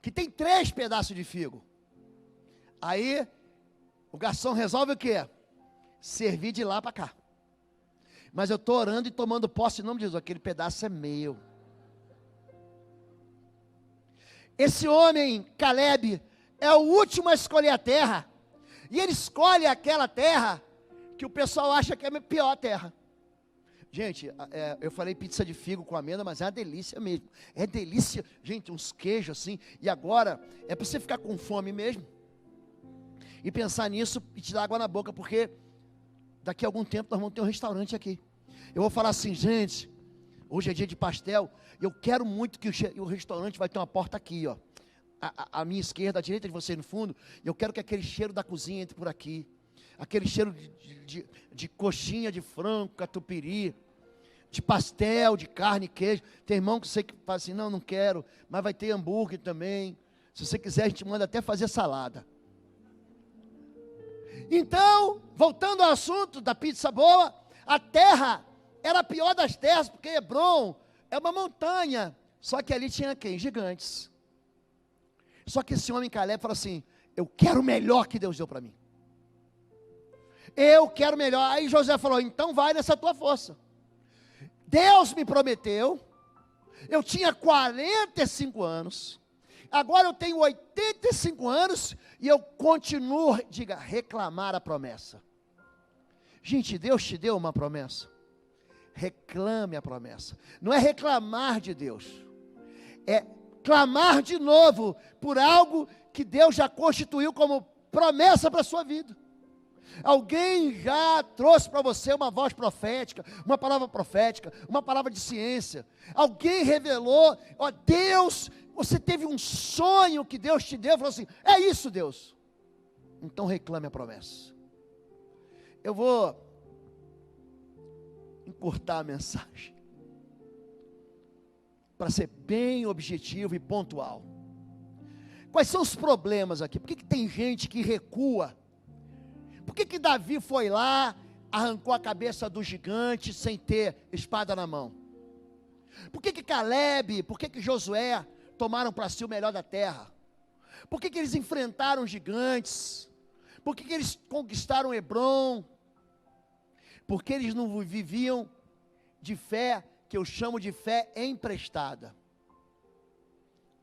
que tem 3 pedaços de figo. Aí, o garçom resolve o quê? Servir de lá para cá. Mas eu estou orando e tomando posse em nome de Jesus, aquele pedaço é meu. Esse homem, Caleb, é o último a escolher a terra. E ele escolhe aquela terra que o pessoal acha que é a pior terra. Gente, eu falei pizza de figo com amêndoa, mas é uma delícia mesmo. É delícia, gente, uns queijos assim. E agora, é para você ficar com fome mesmo. E pensar nisso e te dar água na boca, porque daqui a algum tempo nós vamos ter um restaurante aqui. Eu vou falar assim, gente, hoje é dia de pastel. Eu quero muito que o restaurante vai ter uma porta aqui, ó. A minha esquerda, a direita de você no fundo. E eu quero que aquele cheiro da cozinha entre por aqui. Aquele cheiro de coxinha de frango, catupiry, de pastel, de carne, queijo. Tem irmão que você que fala assim, não quero, mas vai ter hambúrguer também. Se você quiser, a gente manda até fazer salada. Então, voltando ao assunto da pizza boa, a terra era a pior das terras, porque Hebron é uma montanha. Só que ali tinha quem? Gigantes. Só que esse homem Caleb fala assim, eu quero o melhor que Deus deu para mim. Eu quero melhor. Aí Josué falou, então vai nessa tua força. Deus me prometeu, eu tinha 45 anos, agora eu tenho 85 anos, e eu continuo, reclamar a promessa. Gente, Deus te deu uma promessa, reclame a promessa. Não é reclamar de Deus, é clamar de novo, por algo que Deus já constituiu como promessa para a sua vida. Alguém já trouxe para você uma voz profética, uma palavra de ciência. Alguém revelou, ó Deus, você teve um sonho que Deus te deu, falou assim, é isso Deus. Então reclame a promessa. Eu vou encurtar a mensagem, para ser bem objetivo e pontual. Quais são os problemas aqui? Por que tem gente que recua? Por que Davi foi lá, arrancou a cabeça do gigante sem ter espada na mão? Por que Caleb, por que Josué tomaram para si o melhor da terra? Por que eles enfrentaram gigantes? Por que eles conquistaram Hebron? Porque eles não viviam de fé, que eu chamo de fé emprestada.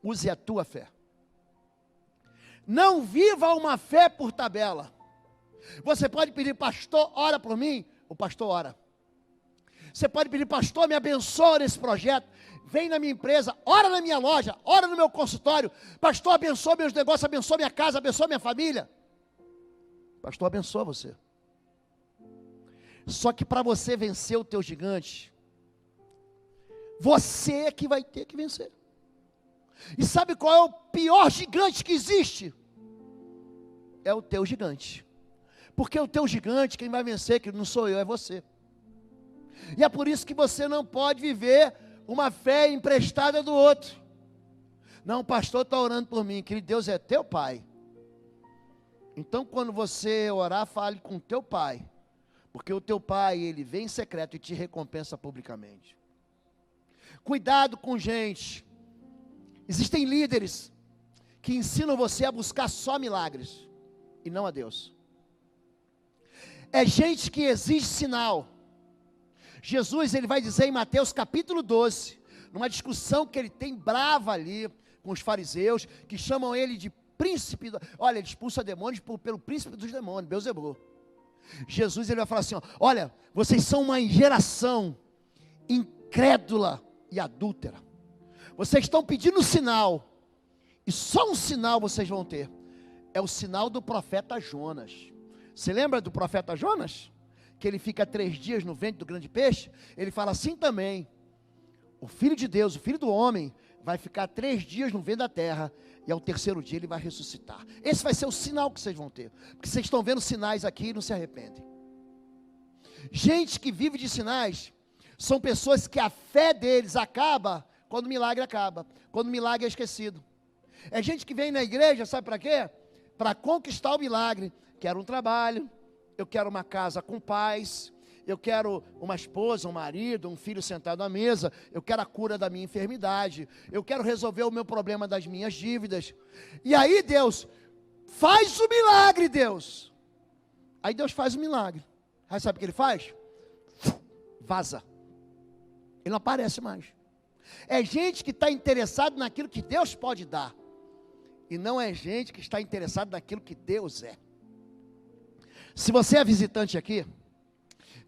Use a tua fé. Não viva uma fé por tabela. Você pode pedir, pastor, ora por mim, o pastor ora. Você pode pedir, pastor, me abençoa nesse projeto, vem na minha empresa, ora na minha loja, ora no meu consultório, pastor, abençoa meus negócios, abençoa minha casa, abençoa minha família. Pastor, abençoa você. Só que para você vencer o teu gigante, você é que vai ter que vencer. E sabe qual é o pior gigante que existe? É o teu gigante. Porque o teu gigante, quem vai vencer, que não sou eu, é você. E é por isso que você não pode viver uma fé emprestada do outro. Não, o pastor está orando por mim, querido, Deus é teu pai. Então quando você orar, fale com teu pai. Porque o teu pai, ele vem em secreto e te recompensa publicamente. Cuidado com gente. Existem líderes que ensinam você a buscar só milagres e não a Deus. É gente que exige sinal. Jesus, ele vai dizer em Mateus capítulo 12, numa discussão que ele tem brava ali com os fariseus, que chamam ele de príncipe, olha, ele expulsa demônios pelo príncipe dos demônios, Beelzebul. Jesus, ele vai falar assim, ó, olha, vocês são uma geração incrédula e adúltera. Vocês estão pedindo sinal, e só um sinal vocês vão ter, é o sinal do profeta Jonas. Você lembra do profeta Jonas? Que ele fica 3 dias no ventre do grande peixe? Ele fala assim também, o Filho de Deus, o Filho do homem, vai ficar 3 dias no ventre da terra, e ao 3º dia ele vai ressuscitar. Esse vai ser o sinal que vocês vão ter, porque vocês estão vendo sinais aqui e não se arrependem. Gente que vive de sinais, são pessoas que a fé deles acaba, quando o milagre acaba, quando o milagre é esquecido. É gente que vem na igreja, sabe para quê? Para conquistar o milagre. Quero um trabalho, eu quero uma casa com paz, eu quero uma esposa, um marido, um filho sentado à mesa, eu quero a cura da minha enfermidade, eu quero resolver o meu problema das minhas dívidas. E aí Deus, faz o milagre, Deus. Aí Deus faz o milagre. Aí sabe o que ele faz? Vaza. Ele não aparece mais. É gente que está interessado naquilo que Deus pode dar. E não é gente que está interessada naquilo que Deus é. Se você é visitante aqui,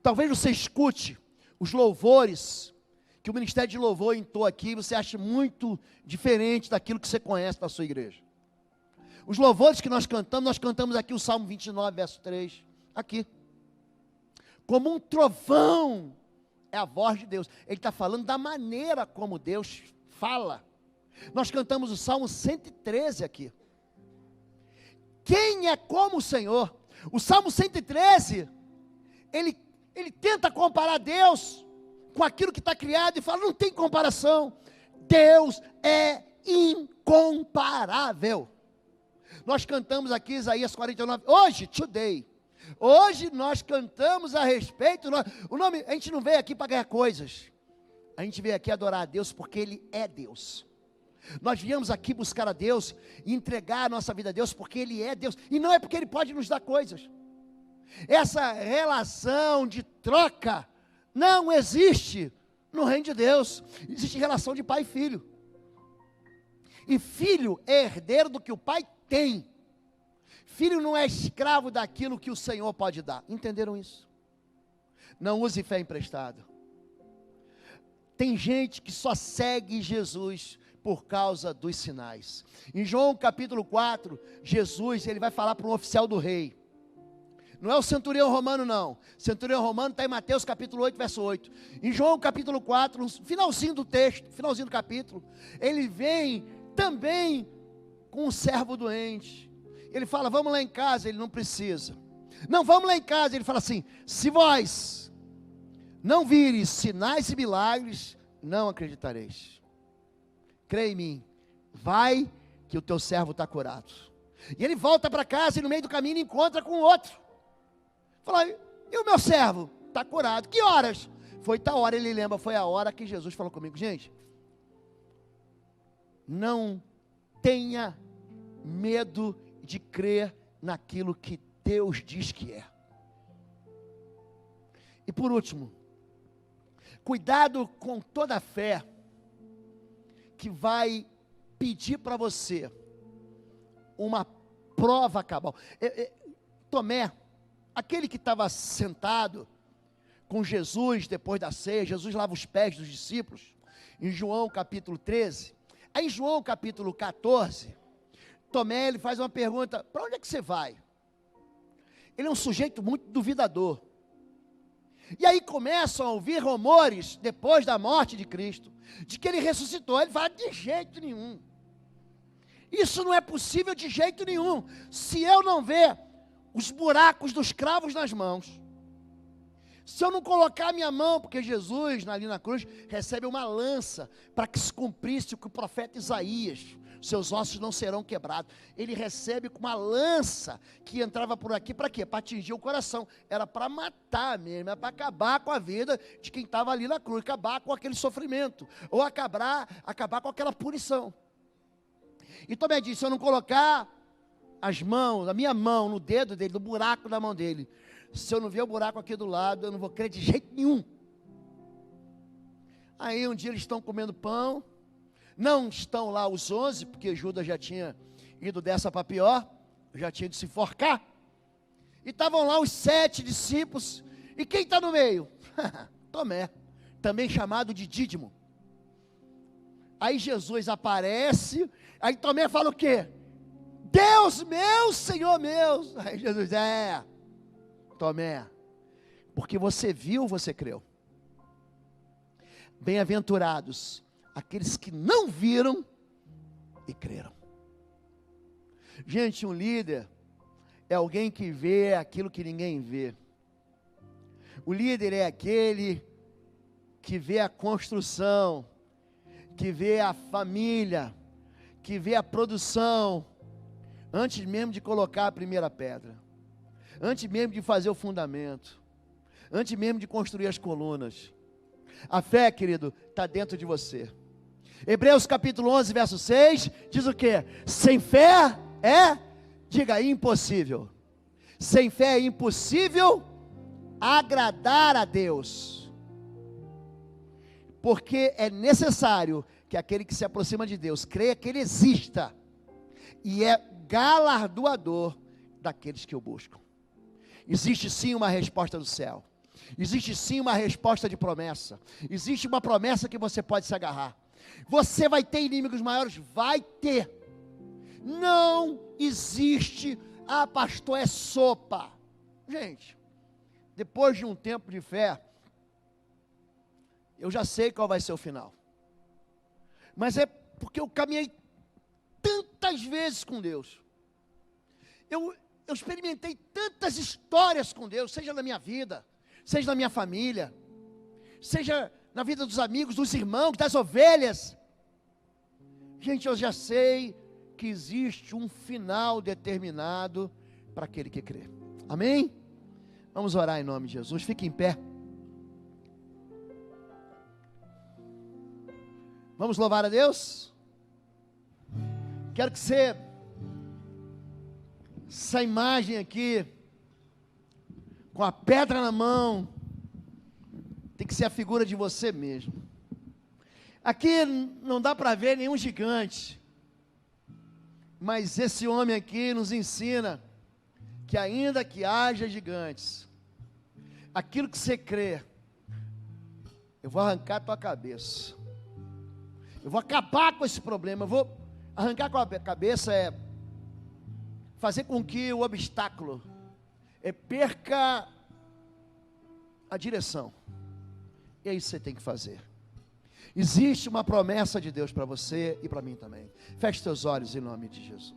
talvez você escute os louvores que o Ministério de Louvor entoa aqui, você acha muito diferente daquilo que você conhece da sua igreja. Os louvores que nós cantamos aqui o Salmo 29, verso 3, aqui. Como um trovão é a voz de Deus. Ele está falando da maneira como Deus fala. Nós cantamos o Salmo 113 aqui. Quem é como o Senhor? O Salmo 113, ele tenta comparar Deus com aquilo que está criado e fala, não tem comparação. Deus é incomparável. Nós cantamos aqui Isaías 49, hoje nós cantamos a respeito, a gente não veio aqui para ganhar coisas, a gente veio aqui adorar a Deus porque Ele é Deus. Nós viemos aqui buscar a Deus e entregar a nossa vida a Deus porque Ele é Deus, e não é porque Ele pode nos dar coisas. Essa relação de troca não existe no reino de Deus. Existe relação de pai e filho, e filho é herdeiro do que o pai tem. Filho não é escravo daquilo que o Senhor pode dar. Entenderam isso? Não use fé emprestada. Tem gente que só segue Jesus por causa dos sinais. Em João capítulo 4, Jesus, ele vai falar para um oficial do rei. Não é o centurião romano não. O centurião romano está em Mateus capítulo 8, verso 8. Em João capítulo 4, no finalzinho do texto, finalzinho do capítulo, ele vem também com um servo doente. Ele fala, vamos lá em casa. Ele não precisa. Não, vamos lá em casa. Ele fala assim, se vós não vires sinais e milagres, não acreditareis. Crê em mim, vai que o teu servo está curado. E ele volta para casa e no meio do caminho encontra com outro. Fala, e o meu servo? Está curado. Que horas? Foi tal hora, ele lembra, foi a hora que Jesus falou comigo. Gente, não tenha medo de crer naquilo que Deus diz que é. E por último, cuidado com toda a fé que vai pedir para você uma prova cabal. Tomé, aquele que estava sentado com Jesus depois da ceia, Jesus lava os pés dos discípulos, em João capítulo 13, aí em João capítulo 14, Tomé, ele faz uma pergunta, para onde é que você vai? Ele é um sujeito muito duvidador, e aí começam a ouvir rumores, depois da morte de Cristo, de que ele ressuscitou. Ele fala, de jeito nenhum, isso não é possível de jeito nenhum, se eu não ver os buracos dos cravos nas mãos, se eu não colocar a minha mão, porque Jesus, ali na cruz, recebe uma lança, para que se cumprisse o que o profeta Isaías, seus ossos não serão quebrados. Ele recebe com uma lança, que entrava por aqui, para quê? Para atingir o coração, era para matar mesmo, era para acabar com a vida de quem estava ali na cruz, acabar com aquele sofrimento, ou acabar com aquela punição. E Tomé disse, se eu não colocar as mãos, a minha mão no dedo dele, no buraco da mão dele, se eu não ver o buraco aqui do lado, eu não vou crer de jeito nenhum. Aí um dia eles estão comendo pão, não estão lá os 11, porque Judas já tinha ido dessa para pior, já tinha de se enforcar, e estavam lá os 7 discípulos, e quem está no meio? Tomé, também chamado de Dídimo. Aí Jesus aparece, aí Tomé fala o quê? Deus meu, Senhor meu. Aí Jesus, Tomé, porque você viu, você creu. Bem-aventurados aqueles que não viram e creram. Gente, um líder é alguém que vê aquilo que ninguém vê. O líder é aquele que vê a construção, que vê a família, que vê a produção, antes mesmo de colocar a primeira pedra, antes mesmo de fazer o fundamento, antes mesmo de construir as colunas. A fé, querido, está dentro de você. Hebreus capítulo 11, verso 6, diz o quê? Sem fé diga aí, impossível. Sem fé é impossível agradar a Deus. Porque é necessário que aquele que se aproxima de Deus creia que Ele exista e é galardoador daqueles que o buscam. Existe sim uma resposta do céu. Existe sim uma resposta de promessa. Existe uma promessa que você pode se agarrar. Você vai ter inimigos maiores? Vai ter. Não existe, pastor, é sopa. Gente, depois de um tempo de fé, eu já sei qual vai ser o final. Mas é porque eu caminhei tantas vezes com Deus. Eu experimentei tantas histórias com Deus, seja na minha vida, seja na minha família, seja na vida dos amigos, dos irmãos, das ovelhas. Gente, eu já sei que existe um final determinado para aquele que crê. Amém? Vamos orar em nome de Jesus. Fique em pé. Vamos louvar a Deus? Quero que você, essa imagem aqui, com a pedra na mão, tem que ser a figura de você mesmo. Aqui não dá para ver nenhum gigante, mas esse homem aqui nos ensina que ainda que haja gigantes, aquilo que você crê, eu vou arrancar a tua cabeça, eu vou acabar com esse problema, eu vou arrancar com a cabeça, fazer com que o obstáculo perca a direção. E é isso que você tem que fazer. Existe uma promessa de Deus para você e para mim também. Feche seus olhos em nome de Jesus.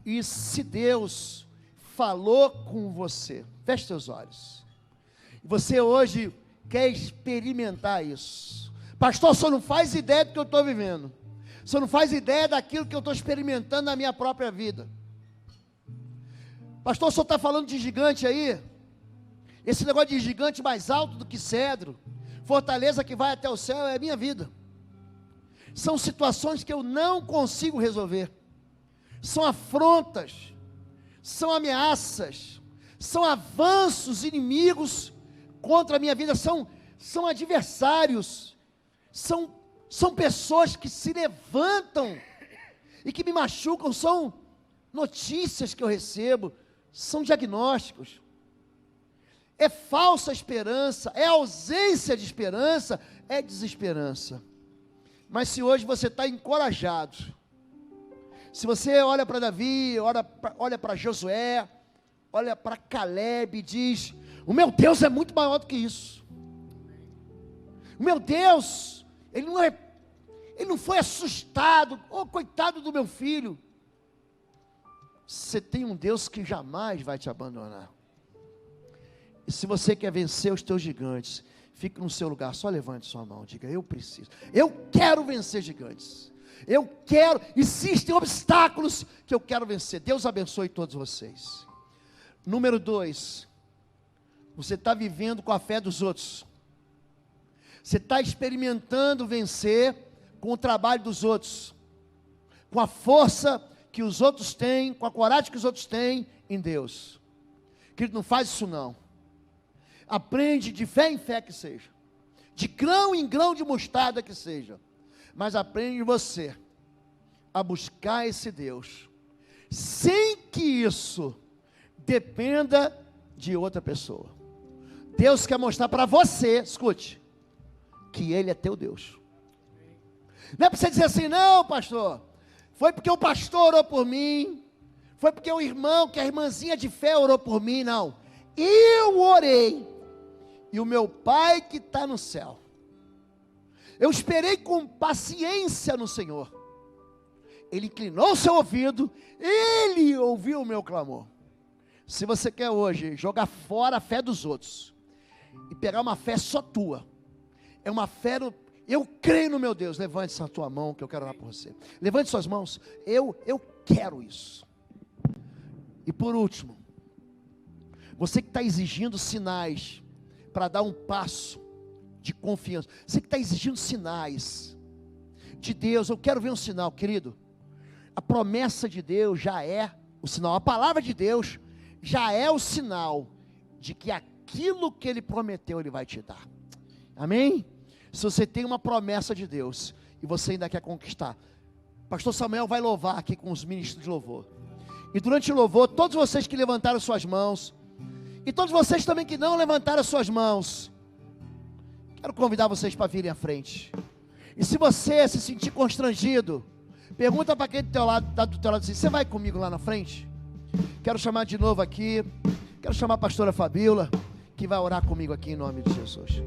E se Deus falou com você, feche seus olhos. Você hoje quer experimentar isso. Pastor, o senhor não faz ideia do que eu estou vivendo. O senhor não faz ideia daquilo que eu estou experimentando na minha própria vida. Pastor, o senhor está falando de gigante aí? Esse negócio de gigante mais alto do que cedro, fortaleza que vai até o céu, é a minha vida. São situações que eu não consigo resolver. São afrontas, são ameaças, são avanços inimigos contra a minha vida, são adversários, são pessoas que se levantam e que me machucam, são notícias que eu recebo, são diagnósticos. É falsa esperança, é ausência de esperança, é desesperança. Mas se hoje você está encorajado, se você olha para Davi, olha para Josué, olha para Caleb e diz: o meu Deus é muito maior do que isso. O meu Deus, Ele não foi assustado, coitado do meu filho. Você tem um Deus que jamais vai te abandonar. E se você quer vencer os teus gigantes, fique no seu lugar, só levante sua mão, diga: eu preciso, eu quero vencer gigantes, existem obstáculos que eu quero vencer. Deus abençoe todos vocês. Número 2, você está vivendo com a fé dos outros, você está experimentando vencer com o trabalho dos outros, com a força que os outros têm, com a coragem que os outros têm em Deus. Querido, não faz isso não. Aprende de fé em fé que seja, de grão em grão de mostarda que seja, mas aprende você a buscar esse Deus, sem que isso dependa de outra pessoa. Deus quer mostrar para você, escute, que Ele é teu Deus. Não é para você dizer assim: não, pastor, foi porque o pastor orou por mim, foi porque o irmão, que a irmãzinha de fé orou por mim. Não, eu orei, e o meu Pai que está no céu, eu esperei com paciência no Senhor, Ele inclinou o seu ouvido, Ele ouviu o meu clamor. Se você quer hoje jogar fora a fé dos outros, e pegar uma fé só tua, é uma fé eu creio no meu Deus. Levante essa tua mão que eu quero orar por você. Levante suas mãos. Eu quero isso. E por último, você que está exigindo sinais para dar um passo de confiança, você que está exigindo sinais de Deus, eu quero ver um sinal, querido. A promessa de Deus já é o sinal, a palavra de Deus já é o sinal de que aquilo que Ele prometeu, Ele vai te dar. Amém? Se você tem uma promessa de Deus e você ainda quer conquistar, Pastor Samuel vai louvar aqui com os ministros de louvor. E durante o louvor, todos vocês que levantaram suas mãos, e todos vocês também que não levantaram suas mãos, quero convidar vocês para virem à frente. E se você se sentir constrangido, pergunta para quem do teu lado, tá do teu lado assim: você vai comigo lá na frente? Quero chamar de novo aqui, quero chamar a pastora Fabíola, que vai orar comigo aqui em nome de Jesus.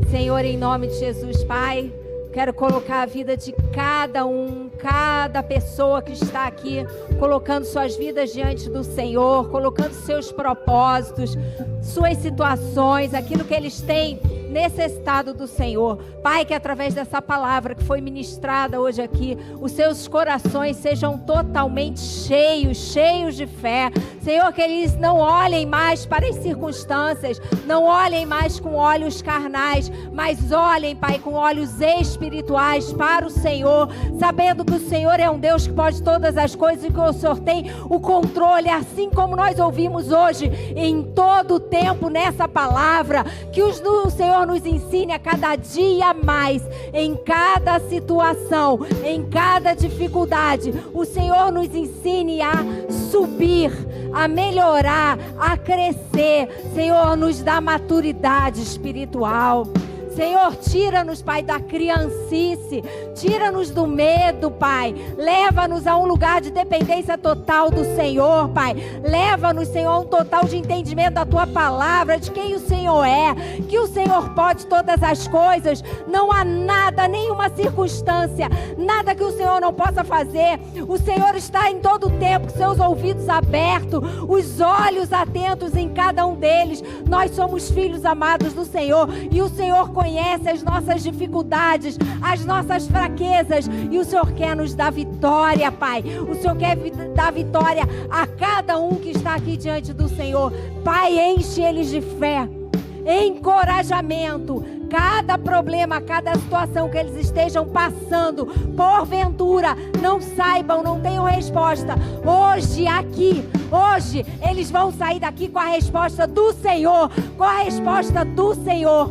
Senhor, em nome de Jesus, Pai, quero colocar a vida de cada pessoa que está aqui, colocando suas vidas diante do Senhor, colocando seus propósitos, suas situações, aquilo que eles têm necessitado do Senhor. Pai, que através dessa palavra que foi ministrada hoje aqui, os seus corações sejam totalmente cheios de fé. Senhor, que eles não olhem mais para as circunstâncias, não olhem mais com olhos carnais, mas olhem, Pai, com olhos espirituais para o Senhor, sabendo que o Senhor é um Deus que pode todas as coisas e que o Senhor tem o controle, assim como nós ouvimos hoje, em todo o tempo nessa palavra, que o Senhor nos ensine a cada dia mais, em cada situação, em cada dificuldade, o Senhor nos ensine a subir, a melhorar, a crescer. Senhor, nos dá maturidade espiritual. Senhor, tira-nos, Pai, da criancice, tira-nos do medo, Pai, leva-nos a um lugar de dependência total do Senhor, Pai, leva-nos, Senhor, a um total de entendimento da Tua palavra, de quem o Senhor é, que o Senhor pode todas as coisas, não há nada, nenhuma circunstância, nada que o Senhor não possa fazer. O Senhor está em todo o tempo, com seus ouvidos abertos, os olhos atentos em cada um deles. Nós somos filhos amados do Senhor, e o Senhor conhece as nossas dificuldades, as nossas fraquezas, e o Senhor quer nos dar vitória, Pai. O Senhor quer dar vitória a cada um que está aqui diante do Senhor. Pai, enche eles de fé, encorajamento. Cada problema, cada situação que eles estejam passando, porventura não saibam, não tenham resposta, hoje eles vão sair daqui com a resposta do Senhor,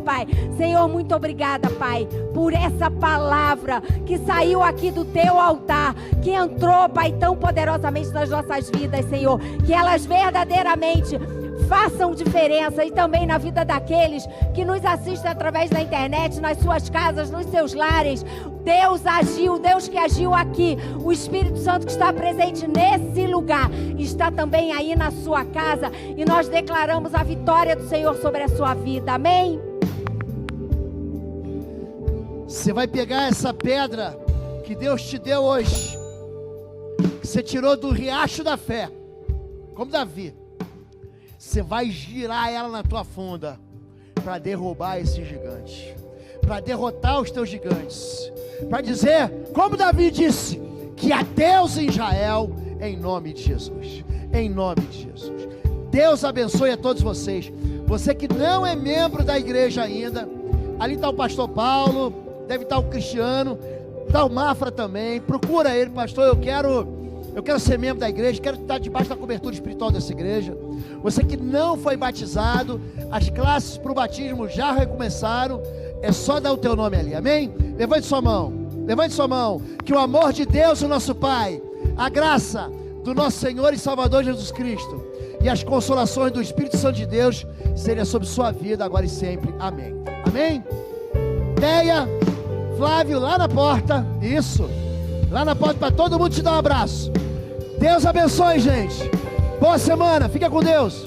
Pai. Senhor, muito obrigada, Pai, por essa palavra que saiu aqui do Teu altar, que entrou, Pai, tão poderosamente nas nossas vidas, Senhor, que elas verdadeiramente façam diferença, e também na vida daqueles que nos assistem através da internet, nas suas casas, nos seus lares. Deus agiu, Deus que agiu aqui, o Espírito Santo que está presente nesse lugar, está também aí na sua casa, e nós declaramos a vitória do Senhor sobre a sua vida, amém? Você vai pegar essa pedra que Deus te deu hoje, que você tirou do riacho da fé, como Davi. Você vai girar ela na tua funda para derrubar esse gigante, para derrotar os teus gigantes, para dizer, como Davi disse, que há Deus em Israel, em nome de Jesus, em nome de Jesus. Deus abençoe a todos vocês. Você que não é membro da igreja ainda, ali está o pastor Paulo, deve estar o Cristiano, está o Mafra também. Procura ele: pastor, eu quero ser membro da igreja, quero estar debaixo da cobertura espiritual dessa igreja. Você que não foi batizado, as classes para o batismo já recomeçaram, é só dar o teu nome ali, amém? Levante sua mão, que o amor de Deus, o nosso Pai, a graça do nosso Senhor e Salvador Jesus Cristo, e as consolações do Espírito Santo de Deus, seja sobre sua vida, agora e sempre, amém, amém? Deia, Flávio, lá na porta, isso, lá na porta, para todo mundo te dar um abraço. Deus abençoe, gente. Boa semana, fica com Deus.